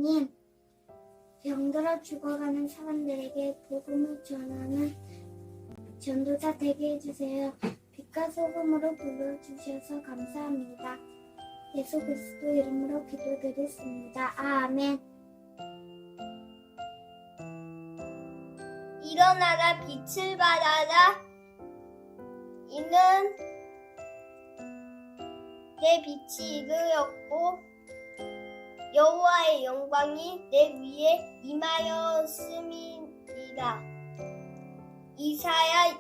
하나님, 병들어 죽어가는 사람들에게 복음을 전하는 전도자 되게 해주세요. 빛과 소금으로 불러주셔서 감사합니다. 예수 그리스도 이름으로 기도드렸습니다. 아멘. 일어나라 빛을 발하라. 이는 내 빛이 이르렀고 여호와의 영광이 내 위에 임하였음이니라. 이사야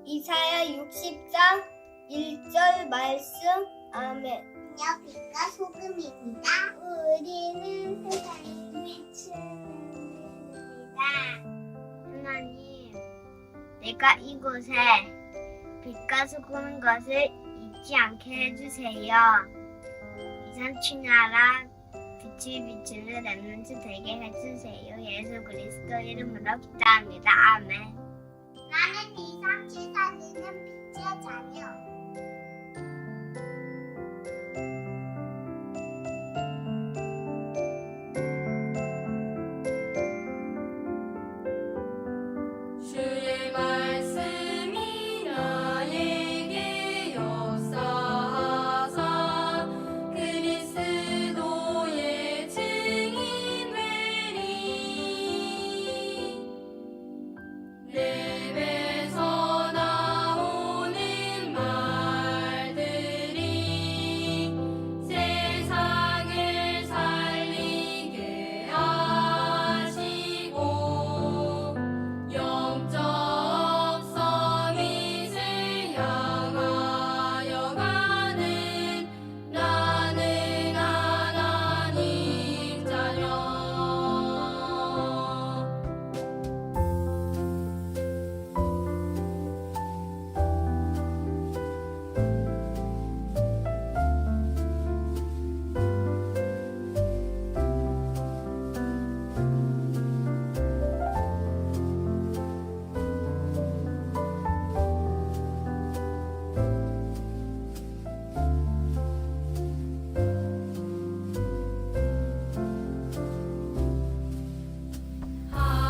60장 1절 말씀. 아멘. 안녕, 빛과 소금입니다. 우리는 세상의 빛입니다. 하나님, 내가 이곳에 빛과 소금인 것을 잊지 않게 해주세요. 이산 나라 빛이 비추는 렘넌트 되게 해주세요. 예수 그리스도 이름으로 기도합니다. 아멘. 나는 이삼칠 살리는 빛의 자녀. 주의 말씀이 나에게 역사하사 그리스도의 증인 되리. 내 입에서 나오는 말들이 세상을 살리게 하시고 영적 서밋을 향하여 가는 나는 하나님 자녀.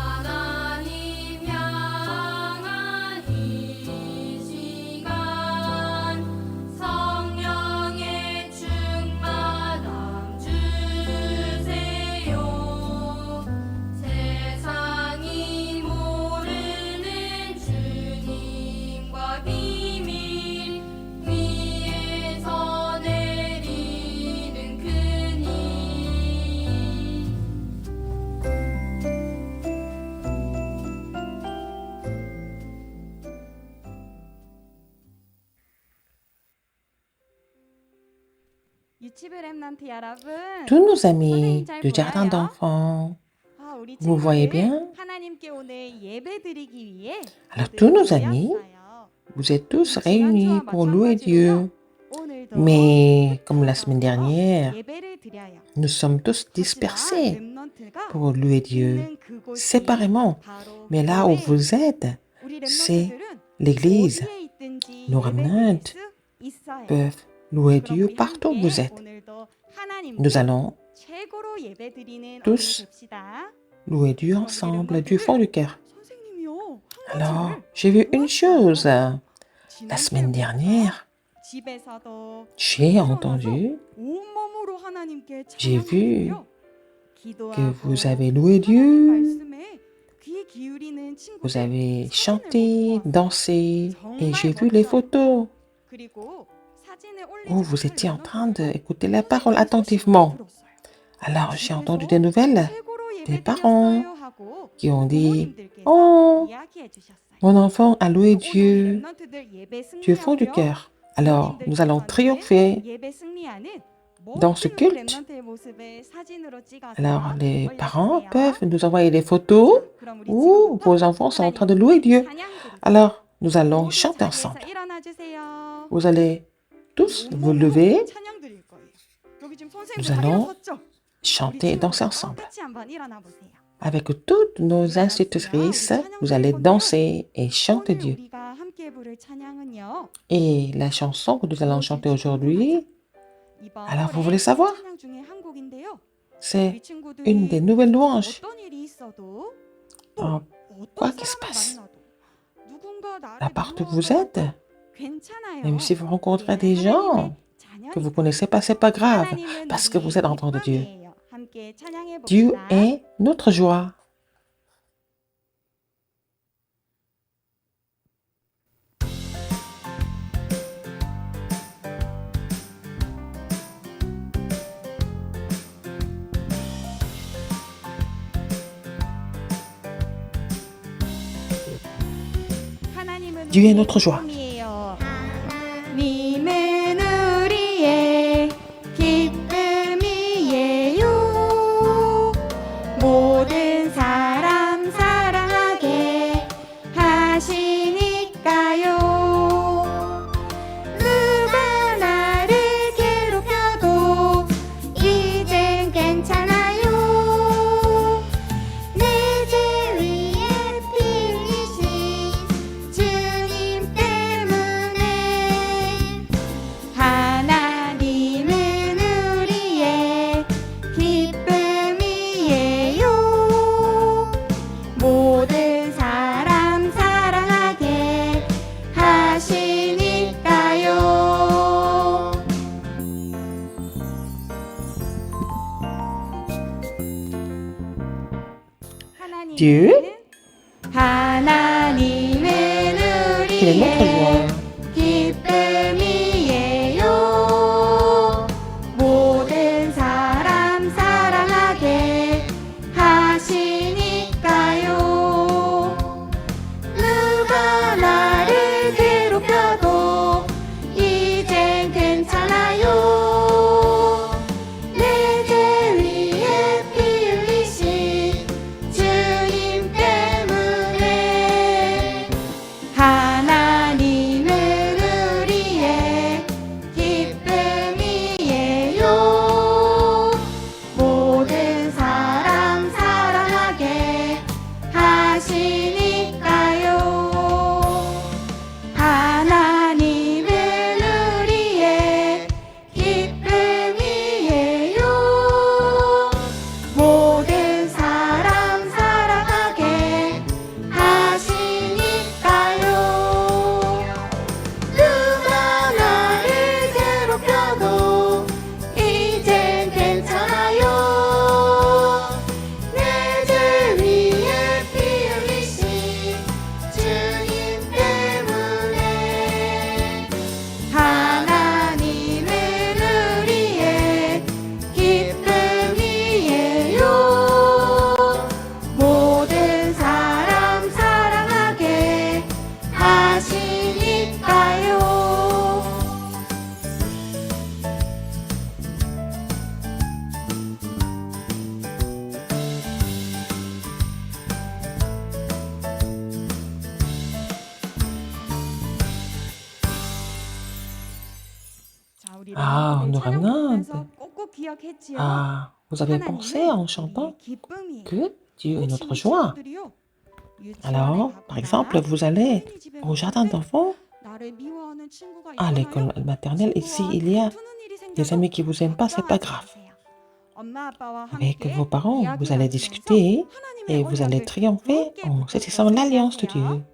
하나님 향한 이 시간 성령의 충만함 주세요. 세상이 모르는 주님과 비밀 위에서 내리는 큰일. 유치부 랩런트 여러분, Tous nos amis 선생님 잘 du jardin 보여요? d'enfants, 우리 vous voyez 친구들 bien? 하나님께 오늘 예배드리기 위해 Alors 모두 tous nos amis, 모였어요. vous êtes tous réunis pour louer Dieu. 오늘도 Mais comme la semaine dernière, 예배를 드려요. nous sommes tous 하지만 dispersés 랩런트가 pour louer Dieu 있는 그곳이 séparément. 바로 Mais là où 교회예요. vous êtes, 우리 c'est 랩런트들은 l'église. 어디에 있든지 Nos 예배드릴 remnants 수 있어요. peuvent louer 그럼 Dieu 우리 partout où 함께 vous êtes. 오늘도 하나님께 Nous allons 최고로 예배드리는 tous 오늘 됩시다. louer Dieu ensemble du fond du cœur. 선생님이요. Alors, j'ai vu une chose. La semaine dernière, 집에서도 j'ai entendu 온몸으로 하나님께 J'ai vu 찬양하며 que 기도하고 vous avez loué 하나님 Dieu, 말씀에 귀 기울이는 vous 친구들 avez 사진을 chanté, 보고 dansé, 정말 et j'ai vu les 멋져요. photos 그리고 사진을 où 올리지 vous étiez en 않으려면 train d'écouter la 선생님의 parole 소식을 attentivement. 들었어요. Alors j'ai entendu 집에서 des nouvelles 최고로 des 예배드렸어요 parents 하고 qui ont dit 부모님들께서 Oh, 이야기해 주셨어요. mon enfant a loué 오늘 Dieu 랩런트들 예배 du fond du 승리하고요. cœur. Alors nous allons 부모님들께서는 triompher. 예배 승리하는 dans ce 멋진 culte. 랩런트의 모습을 사진으로 찍어서 Alors les parents 올려주세요. peuvent nous envoyer des photos 자, 그럼 우리 où 지금부터 vos enfants sont en train de 하나님께 louer Dieu. 찬양 드릴게요. Alors nous allons 모두 chanter 자리에서 ensemble. 일어나 주세요. Vous allez tous vous 온몸으로 lever, 찬양 드릴 거예요. 여기 지금 nous 선생님들 다 allons 일어섰죠? 우리 chanter et danser 친구들과 ensemble. 같이 한번 일어나 보세요. Avec toutes nos institutrices, vous allez danser et chanter 오늘 Dieu. 우리가 함께 부를 찬양은요. Et la chanson que nous allons chanter aujourd'hui, 이번 Alors, vous 홀의 voulez savoir? 찬양 중에 한 곡인데요. C'est 우리 친구들이 une des nouvelles louanges. 어떤 일이 있어도 또 Oh, 어떤 quoi qu'il se 사람을 passe, 만나도 누군가 나를 là partout où vous êtes, 괜찮아요. même si vous rencontrez 우리는 des gens 하나님의 que vous 자녀니까. connaissez pas, c'est pas grave, 하나님은 parce que vous 우리의 êtes enfant de Dieu. 기쁨이에요. 함께 찬양해 Dieu 봅시다. est notre joie. 하나님은 Dieu est 우리의 notre joie. 기쁨이에요. 하나님은 우리의 기쁨이에요. 모든 사람 사랑하게 하시니까요. 누가 나를 괴롭혀도 이젠 괜찮아요. 내 죄 위에 피 흘리신 주님 때문에 하나님은 우리의 기쁨이에요. 모든 사람 사랑하게 하시니까요. Dieu, 하나님은 qu'il est notre 우리의 joie. 기쁨이에요. 모든 사람 사랑하게 하시니까요. 누가 나를 괴롭혀도 이젠 괜찮아요. 내 죄 위에 피 흘리신 주님 때문에 하나님은 우리의 기쁨이에요. 모든 사람 사랑하게 하시니까요. 하나님은 우리의 기쁨이에요. 모든 사람 사랑하게 하시니까요. 누가 나를 괴롭혀도 이젠 괜찮아요. 내 죄 위에 피 흘리신 주님 때문에 하나님은 우리의 기쁨이에요. 모든 사람 사랑하게 하시니까요. 자, 우리 아, 멤버들 on nous 찬양 ramène. 부르면서 꼭꼭 기억했지요. Ah, vous avez 하나님은 pensé en chantant 우리의 기쁨이에요. que Dieu est 혹시 notre 이 joie. 친구들이요, 유치원에 Alors, par 가거나 exemple, vous allez 어린이집에 au jardin 갔는데 d'enfants, 나를 미워하는 친구가 à 있거나요? l'école maternelle. Ici, 친구와 il y a 다투는 일이 des 생겨도 amis qui vous aiment pas, c'est pas 걱정하지 grave. 마세요. 엄마 아빠와 Avec 함께 vos parents, vous 이야기 allez 나누면서 discuter 하나님의 et vous allez 언약을 triompher 함께 en saisissant 붙들고 l'alliance de 승리하세요. Dieu.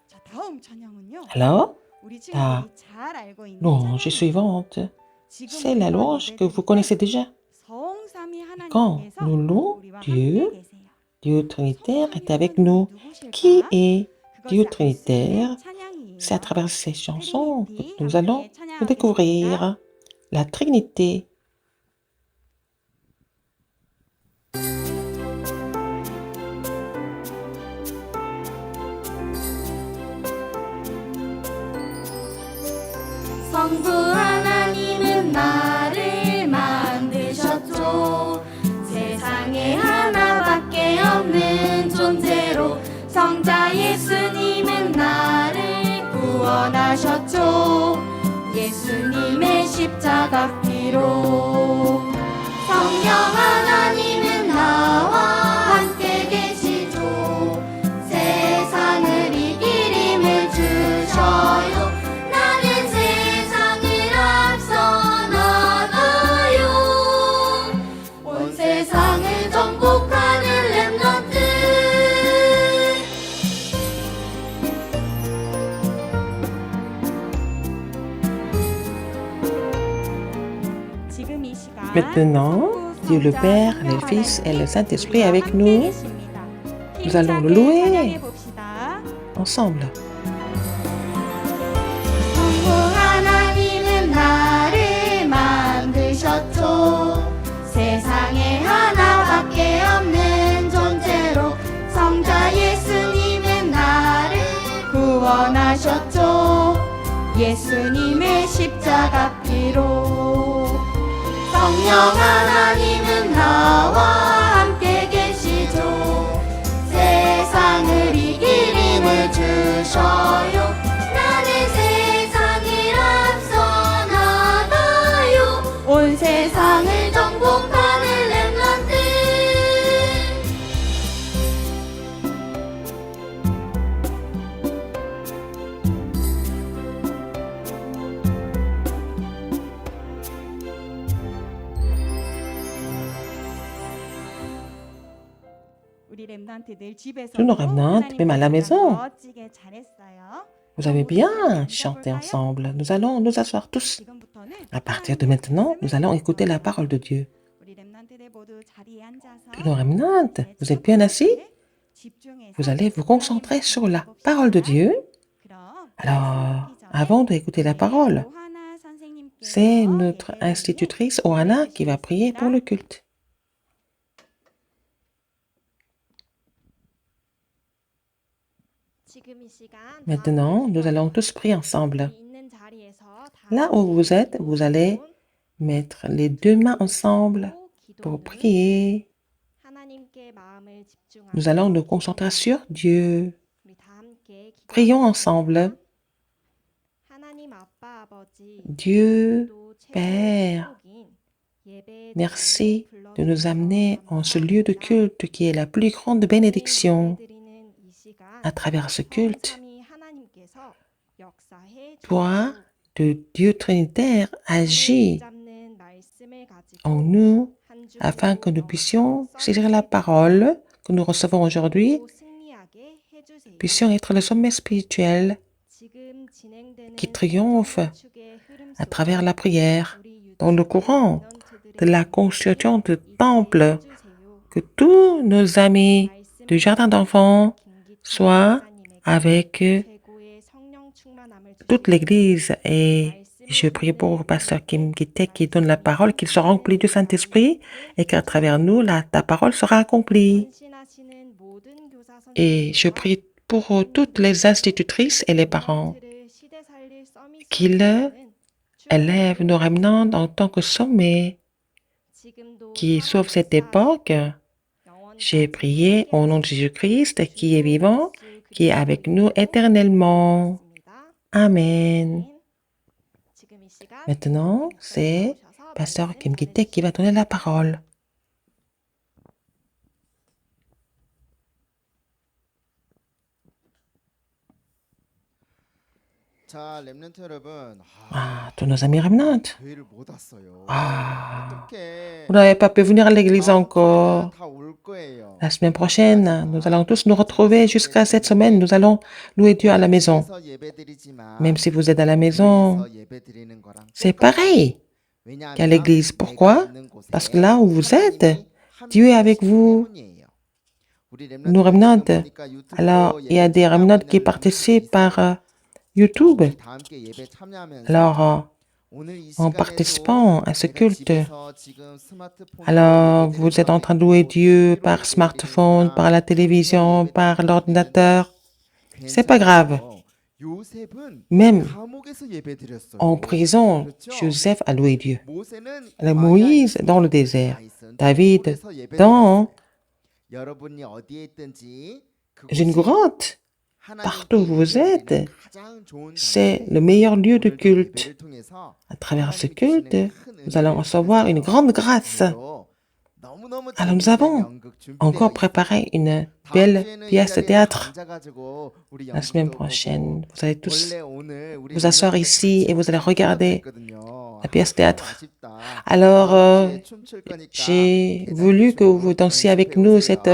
자, 다음 찬양은요. Alors, 우리 다 친구들이 잘 알고 있는 louange 찬양이에요. suivante, 지금 c'est la 우리가 louange que 예배드릴 vous 때 connaissez déjà. 성삼위 Quand 하나님께서 nous louons 우리와 Dieu, 함께 계세요. Dieu Trinitaire 성삼위 est avec 하나님은 nous. 누구실까? Qui est Dieu 그것이 Trinitaire? 알수 있는 찬양이에요. C'est à travers ces chansons que 트리니티 nous 함께 allons le 찬양하겠습니다. découvrir. La Trinité. 성부 하나님은 나를 만드셨죠. 세상에 하나밖에 없는 존재로 성자 예수님은 나를 구원하셨죠. 예수님의 십자가 피로 성령 하나님은 나와 함께 계시죠. 세상을 이길 힘을 주셔요. 나는 세상을 앞서 나가요. 온 세상 Maintenant, Dieu le Père, le Fils et le Saint-Esprit avec nous. Nous allons le louer ensemble. 하나님은 나를 만드셨죠. 세상에 하나밖에 없는 존재로 성자 예수님은 나를 구원하셨죠. 예수님의 십자가 피로 성령 하나님은 나와 함께 계시죠. 세상을 이길 힘을 주셔요. 나는 세상을 앞서 나가요. 온 세상을 정복하는 렘넌트. Tous nos remnants, même à la maison. Vous avez bien chanté ensemble. Nous allons nous asseoir tous. À partir de maintenant, nous allons écouter la parole de Dieu. Tous nos remnants, vous êtes bien assis? Vous allez vous concentrer sur la parole de Dieu. Alors, avant d'écouter la parole, c'est notre institutrice Oana qui va prier pour le culte. Maintenant, nous allons tous prier ensemble. Là où vous êtes, vous allez mettre les deux mains ensemble pour prier. Nous allons nous concentrer sur Dieu. Prions ensemble. Dieu, Père, merci de nous amener en ce lieu de culte qui est la plus grande bénédiction. À travers ce culte, toi, de Dieu Trinitaire, agis en nous afin que nous puissions saisir la parole que nous recevons aujourd'hui, puissions être le sommet spirituel qui triomphe à travers la prière dans le courant de la construction du temple, que tous nos amis du jardin d'enfants soient avec toute l'Église. Et je prie pour Pasteur Kim Gitek qui donne la parole, qu'il soit rempli du Saint-Esprit et qu'à travers nous, ta parole sera accomplie. Et je prie pour toutes les institutrices et les parents qu'ils élèvent nos remnants en tant que sommet qui sauve cette époque. J'ai prié au nom de Jésus-Christ qui est vivant, qui est avec nous éternellement. Amen. Maintenant, c'est Pasteur Kim Gitek qui va donner la parole. Tous nos amis remnants. Vous n'avez pas pu venir à l'église encore. La semaine prochaine, nous allons tous nous retrouver. Jusqu'à cette semaine, nous allons louer Dieu à la maison. Même si vous êtes à la maison, c'est pareil qu'à l'église. Pourquoi? Parce que là où vous êtes, Dieu est avec vous. Nous remnants. Alors, il y a des remnants qui participent par YouTube. Alors, en participant à ce culte, alors vous êtes en train de louer Dieu par smartphone, par la télévision, par l'ordinateur. C'est pas grave. Même en prison, Joseph a loué Dieu. Alors, Moïse dans le désert, David dans une grotte. Partout où vous êtes, c'est le meilleur lieu de culte. À travers ce culte, nous allons recevoir une grande grâce. Alors nous avons encore préparé une belle pièce de théâtre. La semaine prochaine, vous allez tous vous asseoir ici et vous allez regarder la pièce de théâtre. Alors, j'ai voulu que vous dansiez avec nous cette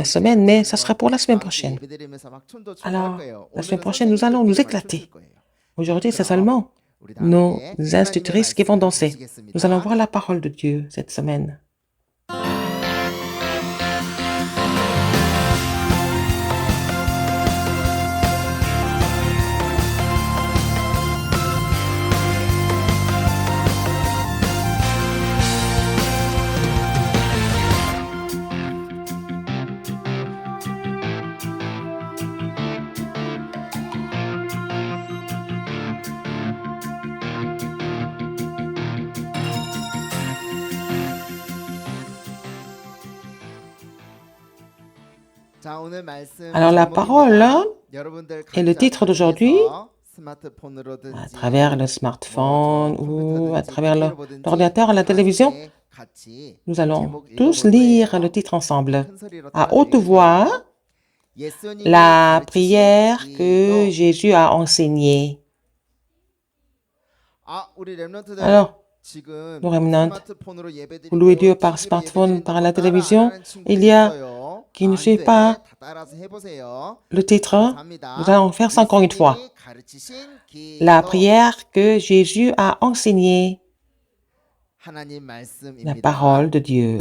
semaine, mais ça sera pour la semaine prochaine. Alors, la semaine prochaine, nous allons nous éclater. Aujourd'hui, c'est seulement nos institutrices qui vont danser. Nous allons voir la parole de Dieu cette semaine. Alors la parole est le titre d'aujourd'hui, à travers le smartphone ou à travers l'ordinateur, la télévision. Nous allons tous lire le titre ensemble. À haute voix, la prière que Jésus a enseignée. Alors, nous remnants, vous louez Dieu par smartphone, par la télévision. Il y a qui ne suivent pas le titre. Nous allons faire ça encore une fois. La prière que Jésus a enseignée. La parole de Dieu.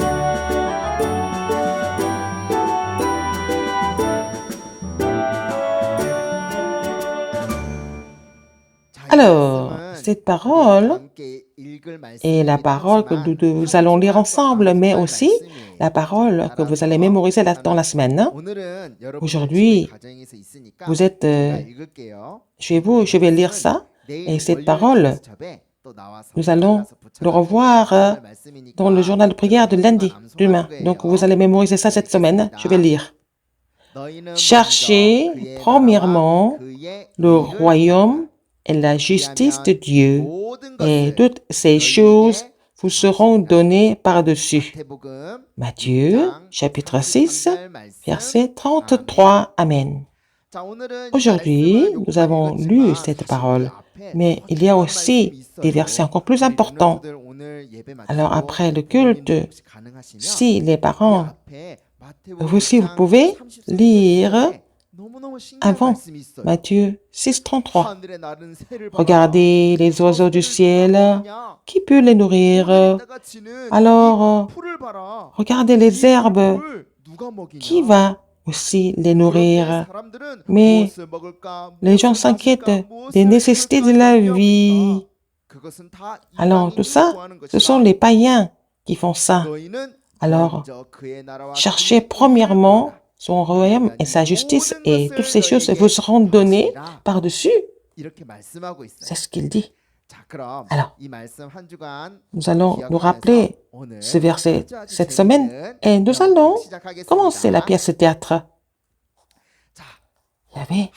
Alors, cette parole est la parole que nous allons lire ensemble, mais aussi la parole que vous allez mémoriser dans la semaine. Aujourd'hui, vous êtes chez vous, je vais lire ça, et cette parole, nous allons le revoir dans le journal de prière de lundi, demain. Donc, vous allez mémoriser ça cette semaine, je vais lire. Cherchez premièrement le royaume et la justice de Dieu, et toutes ces choses vous seront données par-dessus. Matthieu, chapitre 6, verset 33. Amen. Aujourd'hui, nous avons lu cette parole, mais il y a aussi des versets encore plus importants. Alors, après le culte, si les parents, vous aussi, vous pouvez lire avant Matthieu 6, 33. Regardez les oiseaux du ciel, qui peut les nourrir? Alors, regardez les herbes, qui va aussi les nourrir? Mais les gens s'inquiètent des nécessités de la vie. Alors, tout ça, ce sont les païens qui font ça. Alors, cherchez premièrement son royaume et sa justice, et toutes ces choses vous seront données par-dessus. C'est ce qu'il dit. Alors, nous allons nous rappeler ce verset cette semaine, et nous allons commencer la pièce de théâtre. Il y avait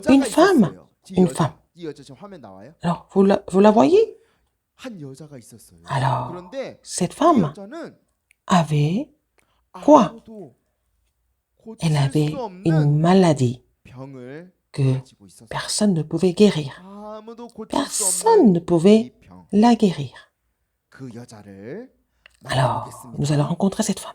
une femme. Alors, vous la voyez? Alors, cette femme avait quoi? Elle avait une maladie que personne ne pouvait guérir. Personne ne pouvait la guérir. Alors, nous allons rencontrer cette femme.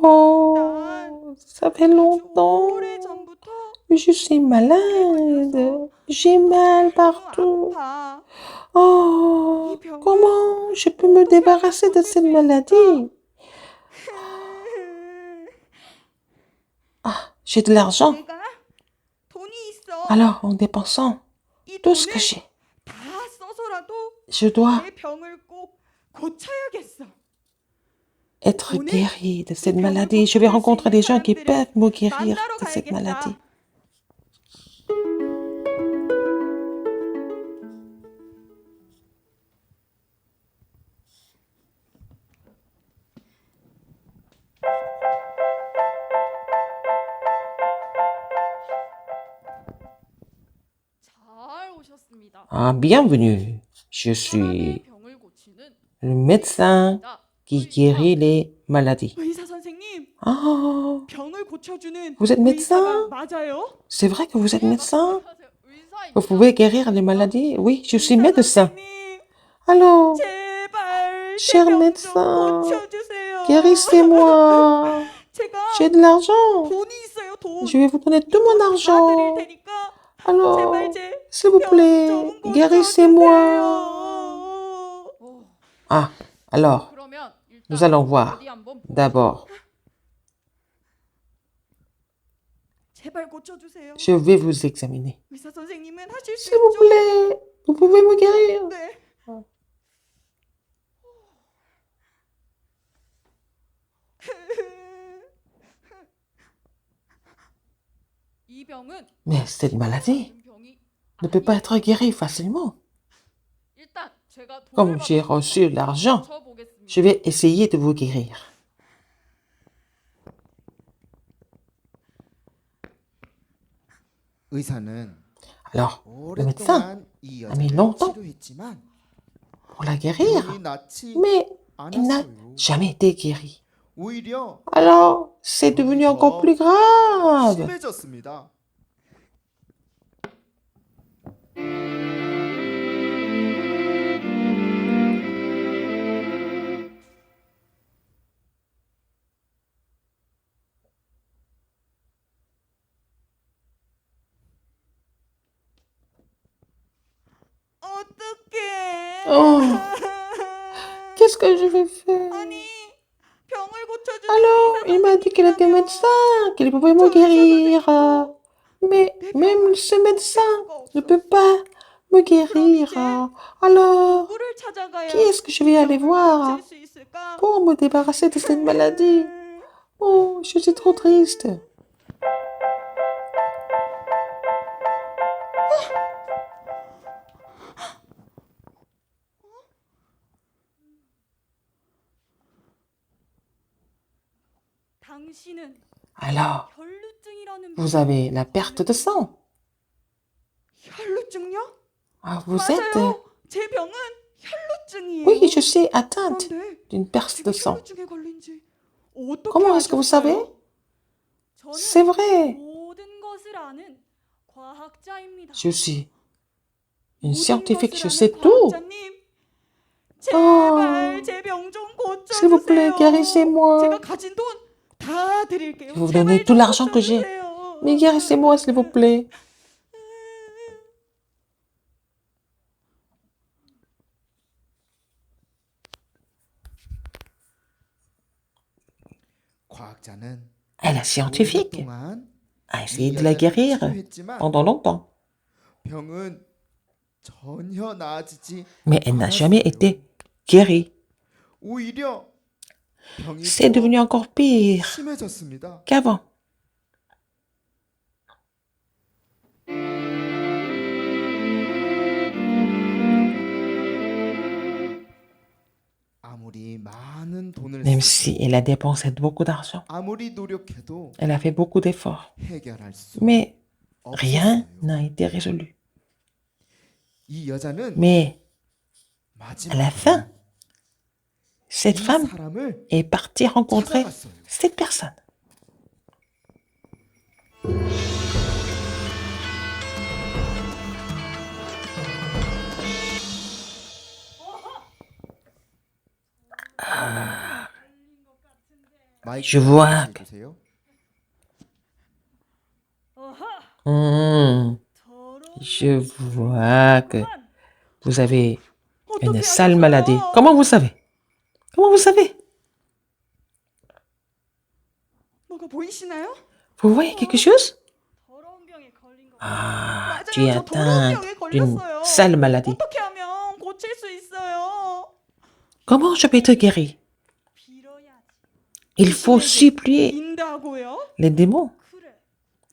Oh, ça fait longtemps. 오래전부터 Je suis malade. J'ai mal partout. 아파. Oh, comment je peux me débarrasser de cette maladie? Ah, j'ai de l'argent. 내가 돈이 있어. Alors, en dépensant 이 tout ce que 돈을 j'ai, 다 써서라도 je dois 내 병을 꼭 고쳐야겠어. être guéri de cette maladie. Je vais rencontrer des gens qui peuvent me guérir de cette maladie. 잘 오셨습니다. Ah, bienvenue. Je suis 사람의 병을 고치는 le médecin qui guérit les maladies. 의사 선생님, Ah, 병을 고치는 고쳐주는 Vous êtes médecin? 의사가 맞아요? C'est vrai que vous êtes médecin? 의사입니다. Vous pouvez guérir les maladies? Oui, je suis 의사 médecin. 선생님, Alors, 제발 제 cher 병 좀 médecin, 고쳐주세요. guérissez-moi. 제가 J'ai de l'argent. 돈이 있어요, 돈. Je vais vous donner tout mon 다 드릴 argent. 테니까 Alors, 제발 제 s'il vous 병 plaît, 좀 guérissez-moi. 고쳐주세요. Ah, alors, 그러면 일단 nous allons voir. 어디 한번 D'abord, 제발 고쳐주세요. je vais vous examiner. 의사 선생님은 하실 수 S'il vous 있죠? plaît, vous pouvez me guérir. 네. 이 병은 Mais cette maladie 다른 병이 ne peut pas être guérie facilement. 일단 제가 돈을 Comme j'ai 받아서 reçu l'argent, 고쳐보겠습니다. je vais essayer de vous guérir. 의사는 Alors, le médecin 오랫동안 이 a mis 여자를 longtemps 치료했지만 pour la guérir, 병이 낫지 mais il n'a 않았어요. jamais été guéri. 오히려 Alors, c'est devenu encore plus grave. 심해졌습니다. 어떡해. Oh, qu'est-ce que je vais faire? 아니, 병을 고쳐주는 Alors, 의사 il m'a dit qu'il était 선생님이라며 médecin, qu'il pouvait me guérir. Mais même ce médecin ne peut pas me guérir. Alors, 누구를 찾아가야 qui est-ce que je vais aller voir 고칠 수 있을까? pour me débarrasser de cette maladie? Oh, je suis trop triste. 당신은 Alors, 혈루증이라는 vous avez la perte de sang. 혈루증요? Ah, vous êtes... 맞아요. 제 병은 혈루증이에요. Oui, je suis atteinte 그런데 d'une perte de 제가 sang. 혈루증에 걸린지 어떻게 Comment est-ce que vous savez? 아셨어요? C'est vrai. 모든 것을 아는 과학자입니다. Je suis une 모든 scientifique, 것을 je 아는 sais tout. 과학자님, 제발 제 병 좀 S'il vous plaît, 고쳐주세요. guérissez-moi. 제가 가진 돈 다 드릴게요. Je vais vous 제발 donner 좀 tout l'argent que j'ai. 고쳐주세요. Mais guérissez-moi, s'il vous plaît. 과학자는 Elle, la scientifique, 오랫동안 a 이 essayé de la 여자를 guérir 치료했지만 pendant longtemps. 병은 전혀 나아지지 Mais elle n'a jamais 않았어요. été guérie. 오히려 병이 C'est 더 devenu encore pire 심해졌습니다. qu'avant. 아무리 많은 돈을 Même 쓰고 si elle a dépensé beaucoup d'argent, 아무리 노력해도 elle a fait beaucoup d'efforts. 해결할 수 Mais rien 없었어요. n'a été résolu. 이 여자는 Mais à la 마지막에 fin, cette 이 femme 사람을 est partie rencontrer 찾아갔어요. cette personne. 마이크 Je vois que- 해주세요. Je vois que vous avez 어떻게 une sale 아셨어요? maladie. Comment vous savez? Comment vous savez? 뭐가 보이시나요? Vous voyez quelque chose? 더러운 병에 걸린 거. Ah, 맞아요. tu es 저 더러운 atteinte 병에 d'une 걸렸어요. sale maladie. 어떻게 하면 고칠 수 있어요? Comment je peux être guéri? 빌어야지. Il faut supplier 인다고요? les démons. 그래.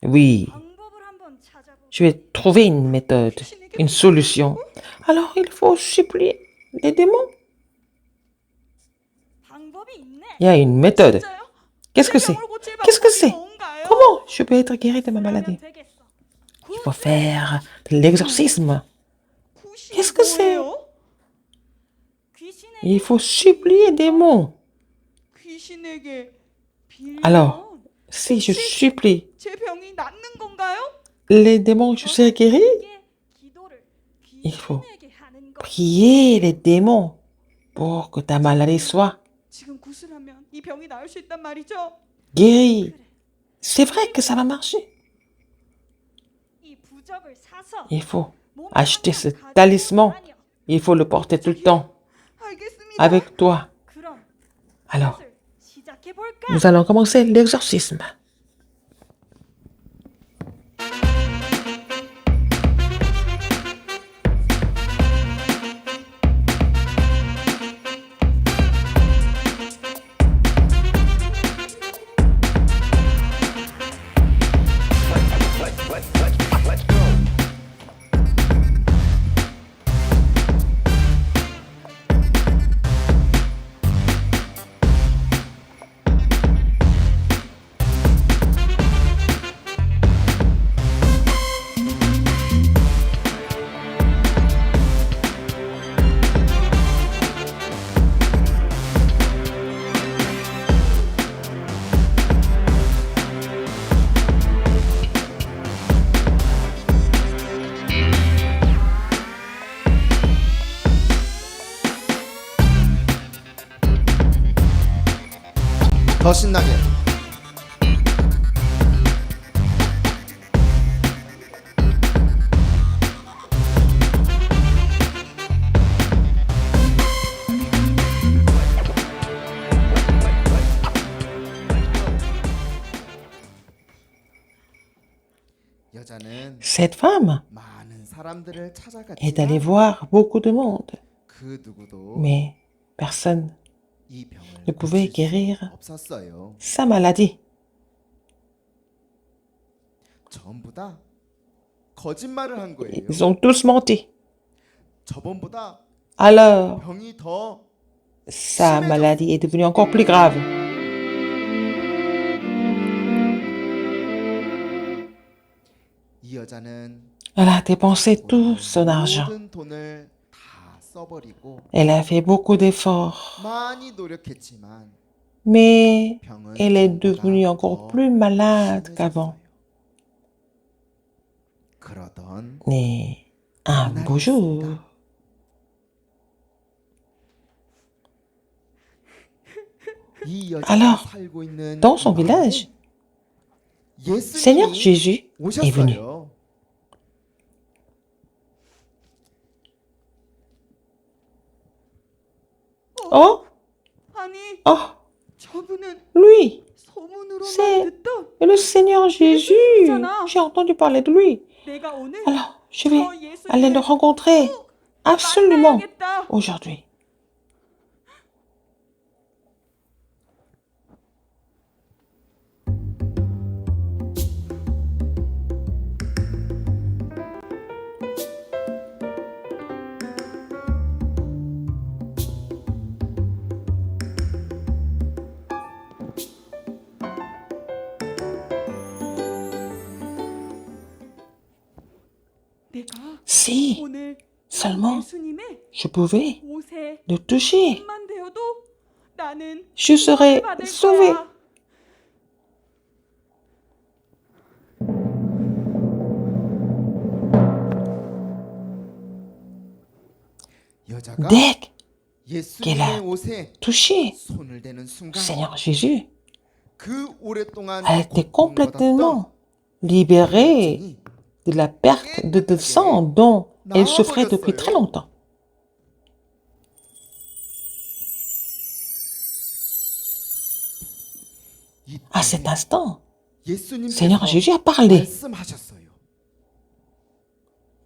Oui, 방법을 한번 찾아보. je vais trouver une méthode, une solution. Alors, il faut supplier les démons. 방법이 있네. Il y a une méthode. 진짜요? Qu'est-ce que 제 c'est? 병을 고칠 Qu'est-ce que 방법이 c'est? 뭔가요? Comment je peux être guéri de ma maladie? 그러면 되겠어. Il faut faire de l'exorcisme. 구신이 Qu'est-ce que c'est? 뭐예요? 귀신에게 Il faut supplier les démons. 귀신에게 빌면 Alors, Si, je supplie. 제 병이 낫는 건가요? Les démons, je serai guéri. 이게 기도를 Il faut 귀신에게 하는 거. prier les démons pour que ta maladie soit 지금 구슬하면 이 병이 나을 수 있단 말이죠? guérie. C'est vrai que ça va marcher. 이 부적을 사서 Il faut 몸에 acheter ce 항상 가지고 talisman. 다녀. Il faut le porter tout le temps 알겠습니다. avec toi. 그럼 Alors, 구슬 시작해 볼까? nous allons commencer l'exorcisme. 더 신나게. 여자는 Cette femme 많은 사람들을 est allée 찾아갔지만 voir beaucoup de monde, 그 누구도 mais personne 이 병을 ne pouvait 고칠 수 guérir 없었어요. sa maladie. 전부 다 거짓말을 한 거예요. Ils ont tous menti. 저번보다 Alors, 병이 더 sa maladie est devenue encore plus grave. 이 여자는 Elle a dépensé tout son argent. 모든 돈을 다 써버리고 Elle a fait beaucoup d'efforts, 많이 노력했지만 mais 병은 elle est 전보다 devenue encore 더 plus malade qu'avant. 심해졌어요. 그러던 Mais un beau jour, 이 여자가 Alors, 살고 있는 dans son 이 마을에 village, Seigneur 예수님이 Jésus est venu. 오셨어요. Oh, 아니 oh, 저분은 lui, 소문으로만 C'est- 듣던 le Seigneur Jésus. J'ai entendu parler de lui. 내가 오늘 Alors, je vais 저 aller le 예수님을 rencontrer absolument 만나야겠다. aujourd'hui. 내가 Si 오늘 seulement 예수님의 je pouvais 옷에 le toucher, 손만 대어도 나는 je serais 받을 sauvé. 거야. 여자가 Dès 예수님의 qu'elle a 옷에 touché 손을 대는 le 순간 Seigneur Jésus, 그 오랫동안 elle était 고통받았던 complètement libérée 통증이 de la perte de sang dont elle souffrait depuis très longtemps. À cet instant, Seigneur 예수님께서 Jésus a parlé. 말씀하셨어요.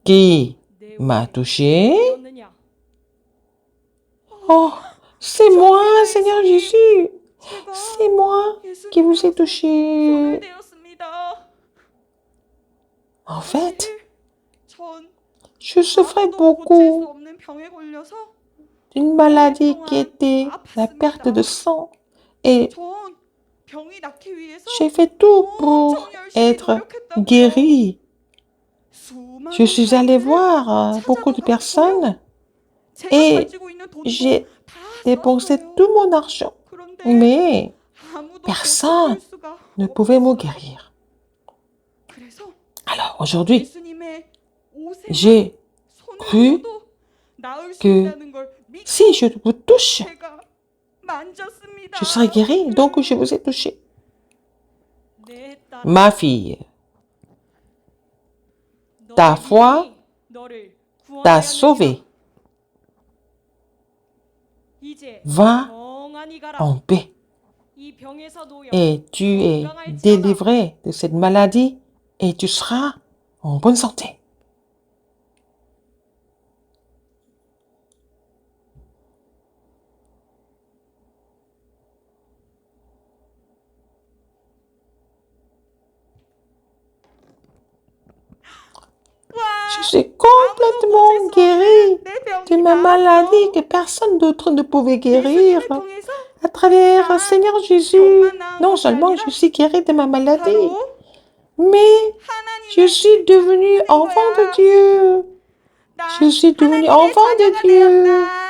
Qui 내 m'a 옷에 touché? 되었느냐? Oh, c'est moi, Seigneur Jésus. 제가 C'est moi qui vous ai 예수님의 touché. 손을 대었습니다. En fait, 사실 전 je souffrais 아무도 고칠 수 beaucoup 없는 병에 걸려서 d'une maladie qui était la perte de sang. Et 전 병이 낫기 위해서 j'ai fait tout pour 엄청 열심히 être 노력했다고요. guéri. 수많은 Je suis allée 사람들을 voir beaucoup de 찾아가봤고요. personnes. 제가 et 가지고 있는 돈도 j'ai 다 dépensé 썼어요. tout mon argent. 그런데 Mais 아무도 Personne 고쳐줄 수가 ne pouvait me 없었어요. guérir. 그래서 Alors aujourd'hui, 예수님의 옷에만 j'ai 손을 cru 넣어도 나을 수 que 있다는 걸 믿고 si je vous touche, 제가 만졌습니다. je serai guérie. Donc je vous ai touché. 내 딸아, Ma fille, 너의 ta foi 믿음이 너를 t'a 구원하였느니라. sauvé. 이제 Va 평안히 가라. en paix. 이 병에서 놓여 Et tu es délivré de cette maladie et tu seras en bonne santé. Je suis complètement guérie de ma maladie que personne d'autre ne pouvait guérir. 예수님을 통해서 À travers le Seigneur Jésus, non seulement je suis guérie de ma maladie, 바로 mais je 하나님의 suis devenue enfant de Dieu. 난 Je suis devenue 하나님의 enfant de 자녀가 Dieu. 되었다.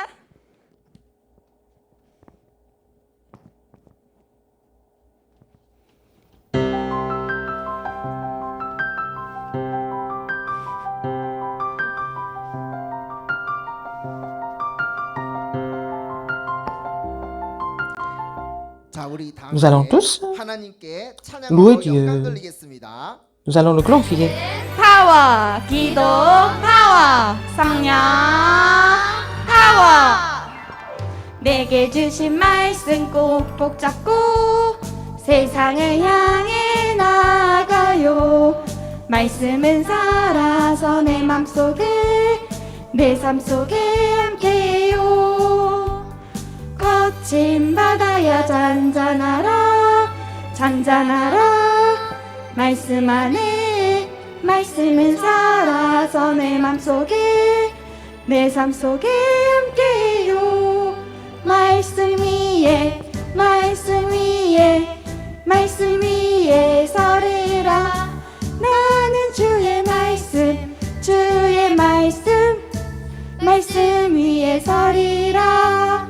자, 우리 다 Nous allons 함께 tous 하나님께 louer 찬양으로 Dieu. 영광 돌리겠습니다. Nous allons le glorifier. 파워 기도 파워 성령 파워 내게 주신 말씀 꼭 잡고 세상을 향해 나가요. 말씀은 살아서 내 맘속에 내 삶 속에 함께해요. 거친 바다야 잔잔하라 잔잔하라 말씀 안에 말씀은 살아서 내 맘속에 내 삶 속에 함께해요. 말씀 위에 말씀 위에 말씀 위에 서리라. 나는 주의 말씀 주의 말씀 말씀 위에 서리라.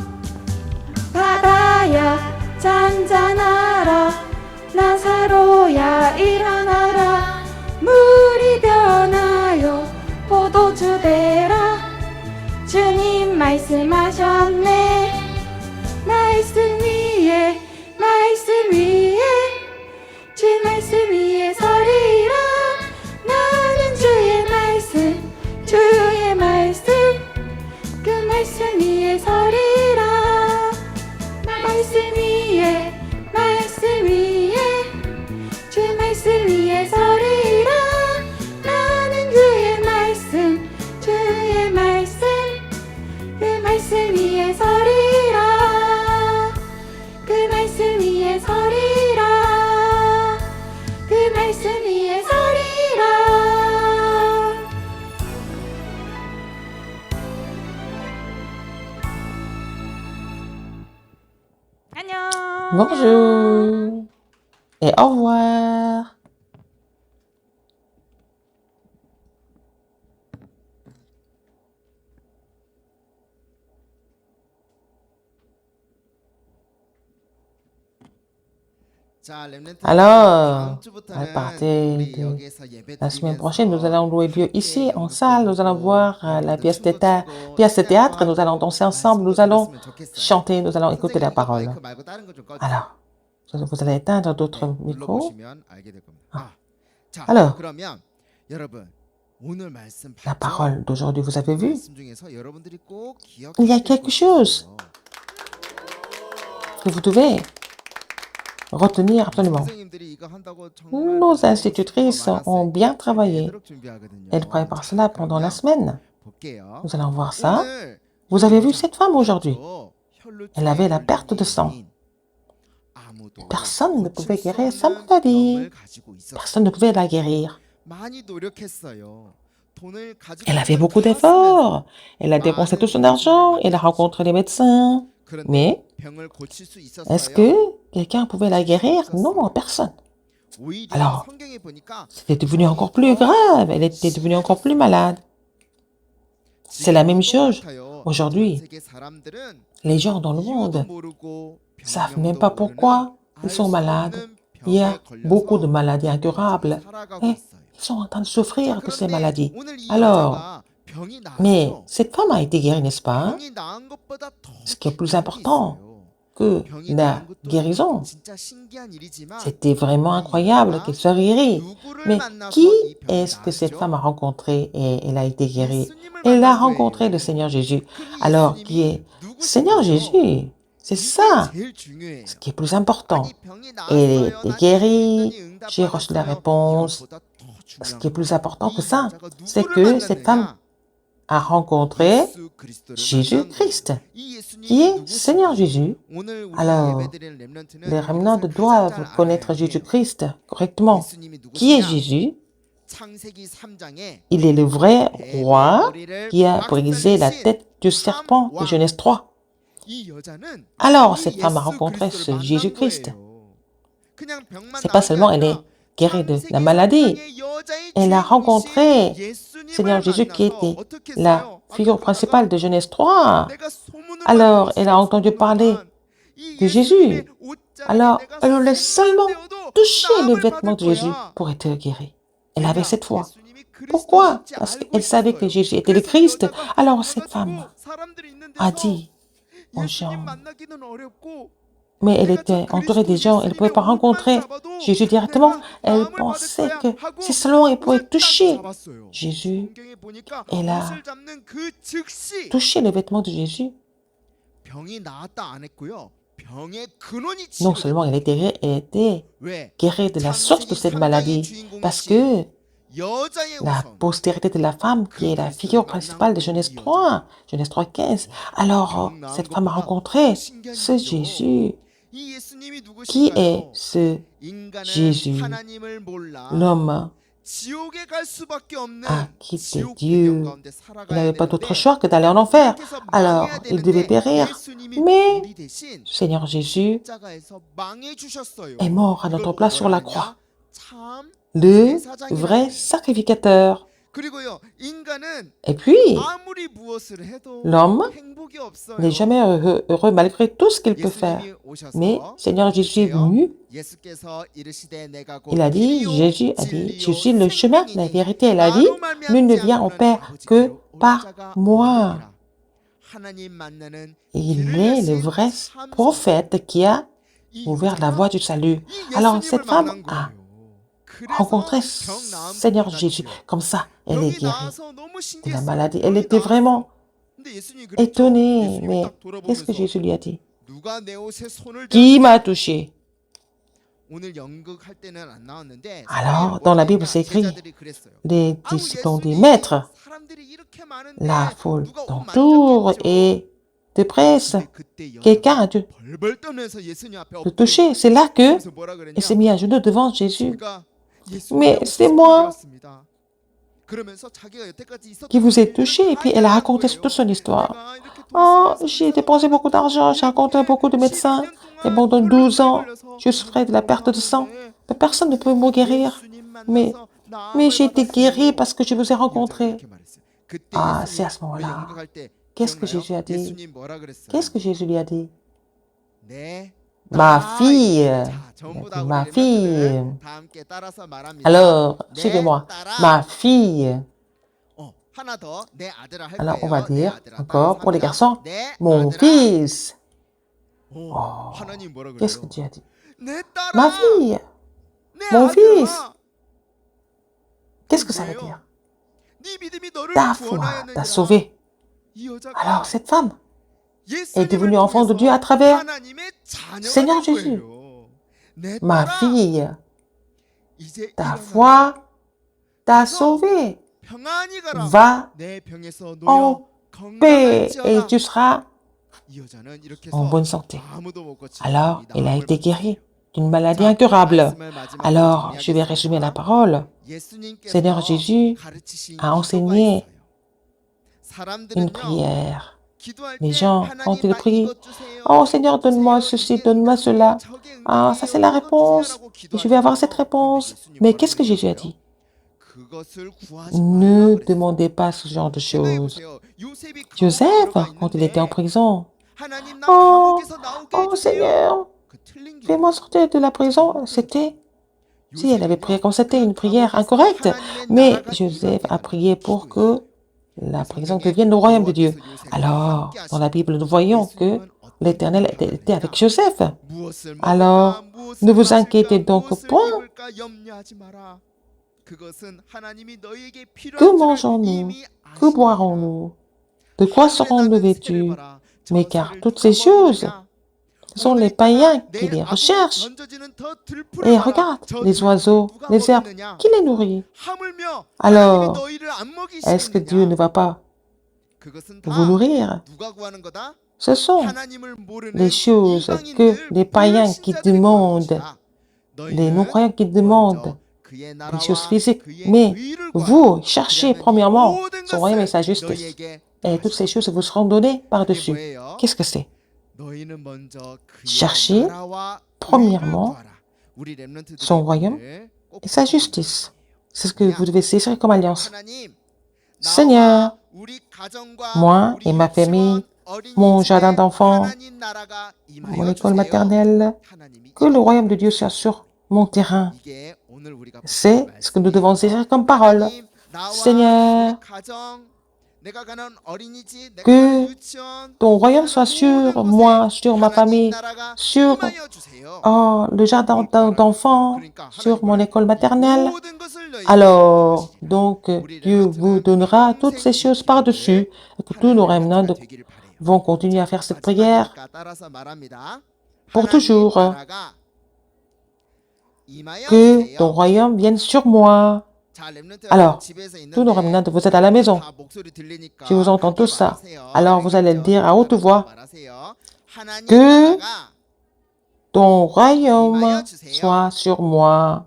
바다야 잔잔하라 나사로야 일어나라. 물이 변하여 포도주 되라. 주님 말씀하셨네. 말씀 위에 말씀 위에 주 말씀 위에 서리라. 나는 주의 말씀 주의 말씀 그 말씀 위에 서리라. 말씀 위에 말씀 위에 주 말씀 위에 서리라. 나는 주의 말씀 주의 말씀 그 말씀 위에 서리라. 그 말씀 위에 서리라. 그 말씀 위에 서리라. 안녕. Bonjour et au revoir. 자, 렘넌트 Alors, 다음 주부터는 à partir 우리 de 여기서 예배 la semaine 드리면서 prochaine, nous allons louer Dieu ici en salle. Nous allons voir la 여러분들 pièce de, 춤도 추고 pièce de théâtre. 찬양도 Nous allons 하고 danser ensemble. Nous 말씀도 allons 들었으면 좋겠어요. chanter. Nous allons écouter la 선생님, 이거 parole. 마이크 말고 다른 거좀 꺼주세요. Alors, vous allez éteindre d'autres 네, micros. 눌러보시면 알게 될 겁니다. 자, Alors. 그러면 여러분 오늘 말씀 La 봤죠? parole d'aujourd'hui, vous avez vu? 말씀 중에서 여러분들이 꼭 기억해야 Il y a 될 quelque 것이 chose 있어요. que vous devez retenir absolument. 선생님들이 이거 한다고 정말 Nos 수고가 institutrices ont 많았어요. bien travaillé. 되도록 준비하거든요. Elles préparent cela pendant la semaine. 볼게요. Nous allons voir ça. 오늘 Vous avez vu cette femme aujourd'hui? 혈루증에 Elle avait la 걸린 perte de sang. 여인. 아무도 Personne ne pouvait 고칠 수 guérir sa 없는 maladie. 병을 가지고 있었어요. Personne ne pouvait la guérir. 많이 노력했어요. 돈을 가지고 Elle avait 있는 beaucoup 다 d'efforts. Elle a dépensé tout son argent. Elle a rencontré les médecins. 그런데 Mais 병을 고칠 수 있었어요. est-ce que quelqu'un pouvait la guérir? Non, personne. 오히려 Alors, 성경에 보니까 c'était devenu encore plus grave. Elle était devenue encore plus malade. C'est la même chose. Aujourd'hui, 세계 사람들은 les gens dans le 이유도 monde 모르고 savent 병명도 même pas 모르는 pourquoi ils sont malades. Il y a beaucoup de maladies incurables. Et ils sont en train de souffrir de ces maladies. Alors, mais cette femme a été guérie, n'est-ce pas? Ce qui est plus important que la guérison. C'était vraiment incroyable qu'elle soit guérie. Mais qui est-ce que cette femme a rencontré et elle a été guérie? Elle a rencontré le Seigneur Jésus. Alors, qui est Seigneur Jésus? C'est ça, ce qui est plus important. Elle était guérie, j'ai reçu la réponse. Ce qui est plus important que ça, c'est que cette femme a rencontré Jésus-Christ, qui est Seigneur Jésus. Alors, les remnants doivent connaître Jésus-Christ correctement. Qui est Jésus? Il est le vrai roi qui a brisé la tête du serpent de Genèse 3. Alors, cette femme a rencontré ce Jésus-Christ. C'est pas seulement elle est guérie de la maladie, elle a rencontré Seigneur Jésus qui était la figure principale de Genèse 3. Alors, elle a entendu parler de Jésus. Alors, elle voulait seulement toucher le vêtement de Jésus pour être guérie. Elle avait cette foi. Pourquoi? Parce qu'elle savait que Jésus était le Christ. Alors, cette femme a dit aux gens, mais elle était entourée des gens, elle ne pouvait pas rencontrer Jésus directement. Elle pensait que si seulement elle pouvait toucher Jésus, elle a touché le vêtement de Jésus. Non seulement elle était guérie de la source de cette maladie, parce que la postérité de la femme, qui est la figure principale de Genèse 3, Genèse 3:15. Alors, cette femme a rencontré ce Jésus. Qui est ce Jésus? L'homme a quitté Dieu. Il n'avait pas d'autre choix que d'aller en enfer. Alors, il devait périr. Mais Seigneur Jésus est mort à notre place sur la croix. Le vrai sacrificateur. Et puis, l'homme n'est jamais heureux malgré tout ce qu'il peut faire. Mais Seigneur Jésus est venu. Il a dit, Jésus a dit, je suis le chemin, la vérité et la vie. Nul ne vient au Père que par moi. Et il est le vrai prophète qui a ouvert la voie du salut. Alors cette femme a rencontré Seigneur Jésus. Comme ça, elle est guérie de la maladie. Elle était vraiment étonnée. Mais qu'est-ce que Jésus lui a dit? Qui m'a touché? Alors, dans la Bible, c'est écrit, les disciples ont dit, Maître, la foule t'entoure et te presse. Quelqu'un a dû te toucher. C'est là que il s'est mis à genoux devant Jésus. Mais c'est moi qui vous ai touché. Et puis elle a raconté toute son histoire. Oh, j'ai dépensé beaucoup d'argent, j'ai rencontré beaucoup de médecins. Et pendant 12 ans, je souffrais de la perte de sang. Mais personne ne pouvait me guérir. Mais j'ai été guérie parce que je vous ai rencontré. Ah, c'est à ce moment-là. Qu'est-ce que Jésus a dit? Qu'est-ce que Jésus lui a dit? Ma fille. Ma fille. Alors, suivez-moi. Ma fille. Alors, on va dire encore pour les garçons, mon fils. Oh, qu'est-ce que Dieu a dit? Ma fille. Mon fils. Qu'est-ce que ça veut dire? Ta foi t'a sauvé. Alors, cette femme est devenue enfant de Dieu à travers Seigneur Jésus. Ma fille, ta foi t'a sauvé. Va en paix et tu seras en bonne santé. Alors, il a été guéri d'une maladie incurable. Alors, je vais résumer la parole. Seigneur Jésus a enseigné une prière. Les gens, quand ils prient, « Oh Seigneur, donne-moi ceci, donne-moi cela. » Ah, ça c'est la réponse. Je vais avoir cette réponse. Mais qu'est-ce que Jésus a dit? Ne demandez pas ce genre de choses. Joseph, quand il était en prison, « Oh Seigneur, fais-moi sortir de la prison, c'était... Si elle avait prié comme c'était une prière incorrecte, mais Joseph a prié pour que la prison devienne le royaume de Dieu. Alors, dans la Bible, nous voyons que l'Éternel était avec Joseph. Alors, ne vous inquiétez donc point. Que mangeons-nous? Que boirons-nous? De quoi serons-nous vêtus? Mais car toutes ces choses, ce sont les païens qui les recherchent. Et regarde, les oiseaux, les herbes, qui les nourrit? Alors, est-ce que Dieu ne va pas vous nourrir? Ce sont les choses que les païens qui demandent, les non-croyants qui demandent, des choses physiques. Mais vous, cherchez premièrement son royaume et sa justice. Et toutes ces choses vous seront données par-dessus. Qu'est-ce que c'est? Cherchez premièrement son royaume et sa justice. C'est ce que vous devez saisir comme alliance. Seigneur, moi et ma famille, mon jardin d'enfants, mon école maternelle, que le royaume de Dieu soit sur mon terrain. C'est ce que nous devons saisir comme parole. Seigneur, que ton royaume soit sur moi, sur ma famille, sur le jardin d'enfants, sur mon école maternelle. Alors, donc, Dieu vous donnera toutes ces choses par-dessus et que tous nos remnants vont continuer à faire cette prière pour toujours. Que ton royaume vienne sur moi. Alors, tous nos remnants, vous êtes à la maison. Je vous entends tous ça. Alors, vous allez le dire à haute voix. Que ton royaume soit sur moi.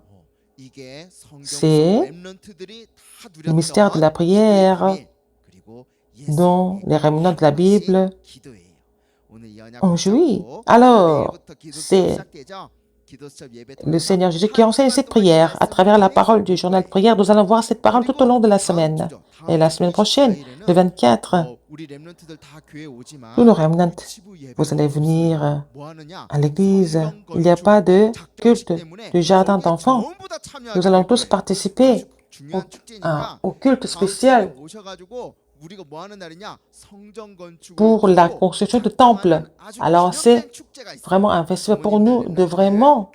C'est le mystère de la prière dont les remnants de la Bible ont joui. Alors, c'est le Seigneur Jésus qui enseigne cette prière à travers la parole du journal de prière. Nous allons voir cette parole tout au long de la semaine. Et la semaine prochaine, le 24, tous nos remnants, vous allez venir à l'église. Il n'y a pas de culte du jardin d'enfants. Nous allons tous participer au culte spécial pour la construction du temple. Alors, c'est vraiment un festival pour nous de vraiment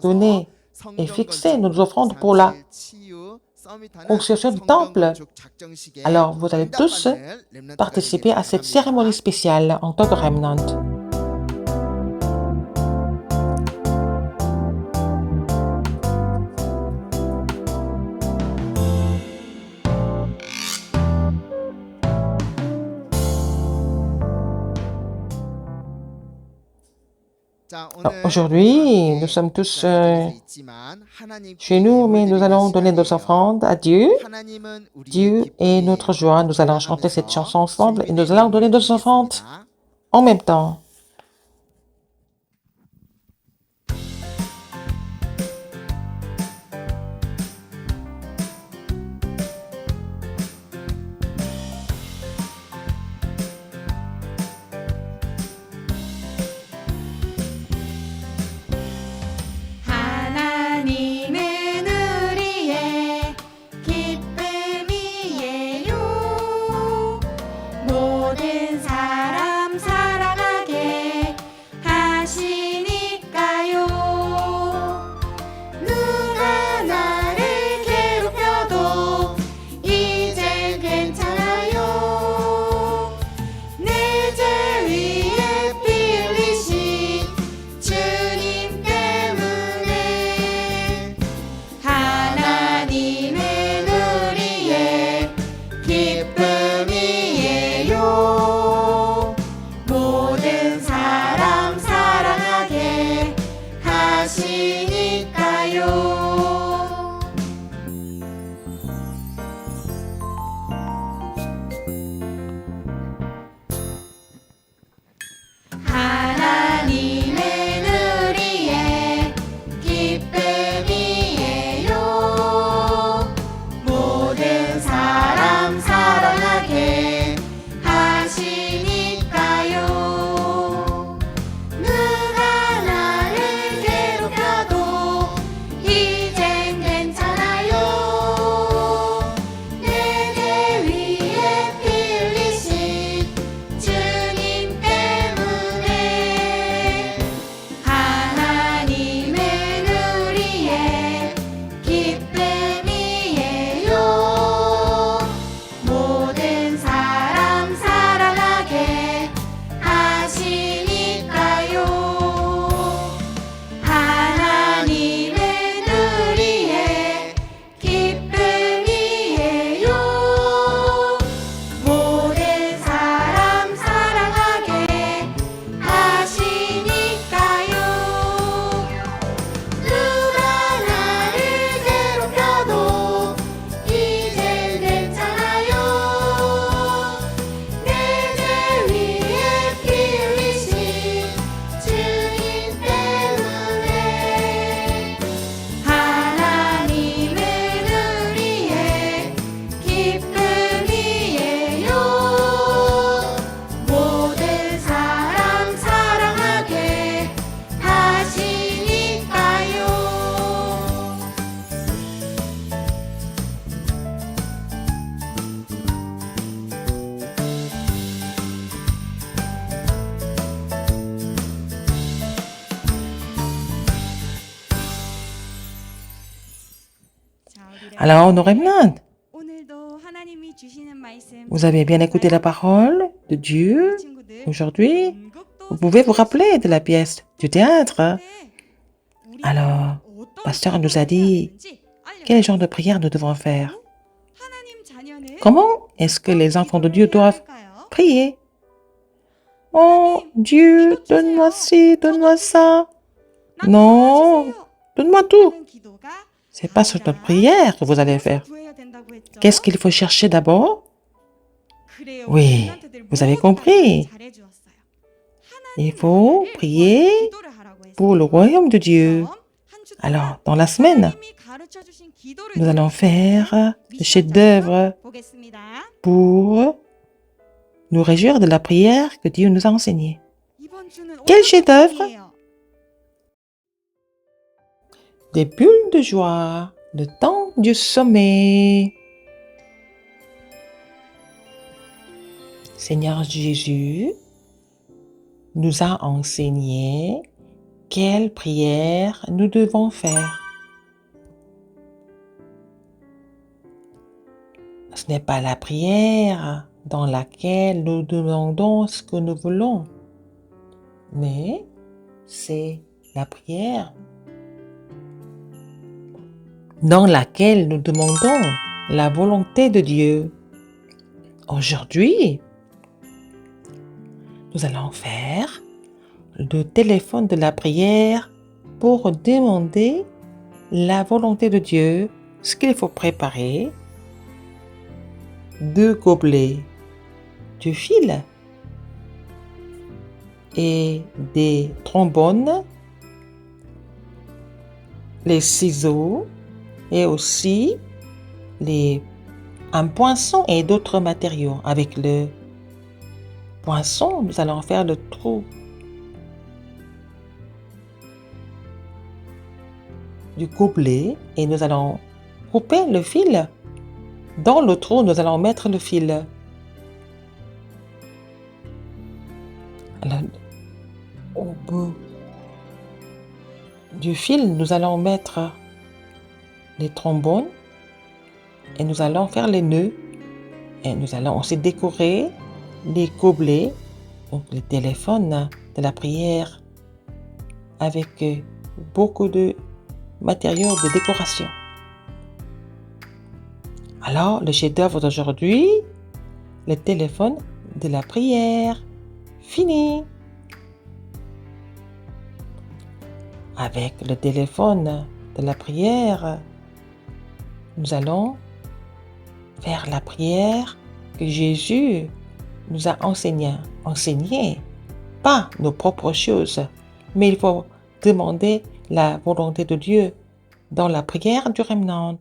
donner et fixer nos offrandes pour la construction du temple. Alors, vous allez tous participer à cette cérémonie spéciale en tant que remnant. Aujourd'hui, nous sommes tous chez nous, mais nous allons donner nos offrandes à Dieu. Dieu est notre joie. Nous allons chanter cette chanson ensemble et nous allons donner nos offrandes en même temps. 하나님은 우리의 기쁨이에요. 모든 사람 사랑하게 Alors, nos remnants, 오늘도 하나님이 주시는 말씀 vous avez bien écouté la parole de Dieu. 친구들 Aujourd'hui, 연극도 vous pouvez vous rappeler de la pièce du théâtre. 우리가 Alors, 어떤 pasteur nous a 기도를 dit 해야 되는지 알려줘요. quel genre de prière nous devons faire. 하나님 자녀는 Comment est-ce que les enfants de Dieu 기도를 해야 doivent 할까요? prier? Oh, Dieu, donne-moi ci, donne-moi ça. 난 Non, 도와주세요. donne-moi tout. 하는 기도가 C'est pas cette prière que vous allez faire. 구해야 된다고 했죠? Qu'est-ce qu'il faut chercher d'abord? 그래요, Oui, 렘넌트들 vous avez 모두 compris. 잘해주었어요. Il faut 하나님 prier 기도를 하라고 했어요. pour le royaume de Dieu. 그럼 한 주 동안 Alors, dans la semaine, 하나님이 가르쳐주신 기도를 nous allons faire le 미션 chef-d'œuvre 작품 보겠습니다. pour nous réjouir de la prière que Dieu nous a enseignée. 이번 주는 Quel 어떤 chef-d'œuvre? 기도예요? Des bulles de joie, le temps du sommeil. Seigneur Jésus nous a enseigné quelle prière nous devons faire. Ce n'est pas la prière dans laquelle nous demandons ce que nous voulons, mais c'est la prière dans laquelle nous demandons la volonté de Dieu. Aujourd'hui, nous allons faire le téléphone de la prière pour demander la volonté de Dieu, ce qu'il faut préparer, 2 gobelets, du fil et des trombones, les ciseaux et aussi un poinçon et d'autres matériaux. Avec le poinçon, nous allons faire le trou du gobelet et nous allons couper le fil. Dans le trou, nous allons mettre le fil. Alors, au bout du fil, nous allons mettre les trombones et nous allons faire les nœuds. Et nous allons aussi décorer les gobelets, donc les téléphones de la prière avec beaucoup de matériaux de décoration. Alors, le chef-d'œuvre d'aujourd'hui, le téléphone de la prière. Fini. Avec le téléphone de la prière, nous allons faire la prière que Jésus nous a enseignée. Pas nos propres choses, mais il faut demander la volonté de Dieu dans la prière du remnant.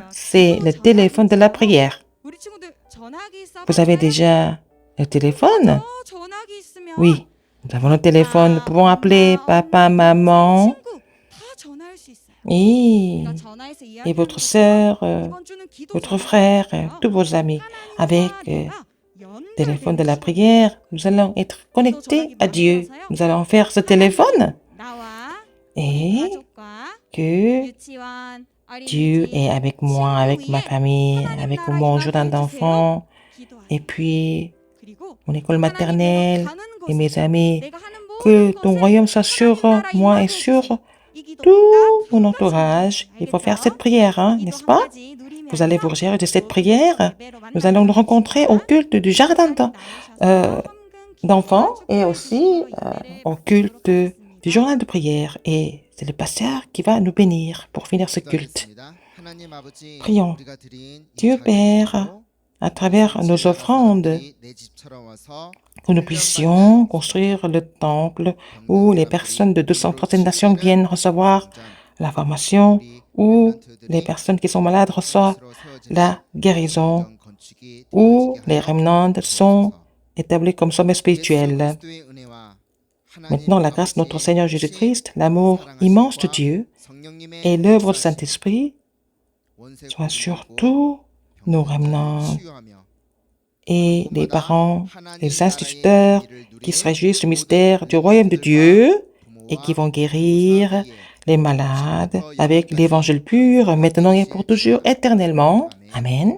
C'est le téléphone de la prière. 우리 친구들 전화기 써봤어요? Vous avez déjà le téléphone? 전화기 있으면 Oui, nous avons le téléphone. Nous pouvons appeler papa, maman 친구 다 전화할 수 있어요. et, 그러니까 전화해서 et 이야기하는 votre 것보다 sœur, 이번 주는 기도 votre 전화를 frère, 해요. tous vos amis. Avec 하나님과 내가 연결되는 téléphone de la 시간. prière, nous allons être connectés à Dieu. Nous allons faire ce téléphone 나와 et 가족과 que 유치원 Dieu est avec moi, avec ma famille, avec mon jardin d'enfants, et puis mon école maternelle et mes amis. Que ton royaume soit sur moi et sur tout mon entourage. Il faut faire cette prière, hein, n'est-ce pas? Vous allez vous réjouir de cette prière. Nous allons nous rencontrer au culte du jardin d'enfants et aussi au culte du journal de prière. Et c'est le pasteur qui va nous bénir pour finir ce culte. Prions. Dieu Père, à travers nos offrandes, que nous puissions construire le temple où les personnes de 237 nations viennent recevoir la formation, où les personnes qui sont malades reçoivent la guérison, où les remnants sont établis comme sommets spirituels. Maintenant, la grâce de notre Seigneur Jésus-Christ, l'amour immense de Dieu et l'œuvre du Saint-Esprit soient sur tous nos remnants et les parents, les instituteurs qui se réjouissent du mystère du royaume de Dieu et qui vont guérir les malades, avec l'évangile pur, maintenant et pour toujours, éternellement. Amen.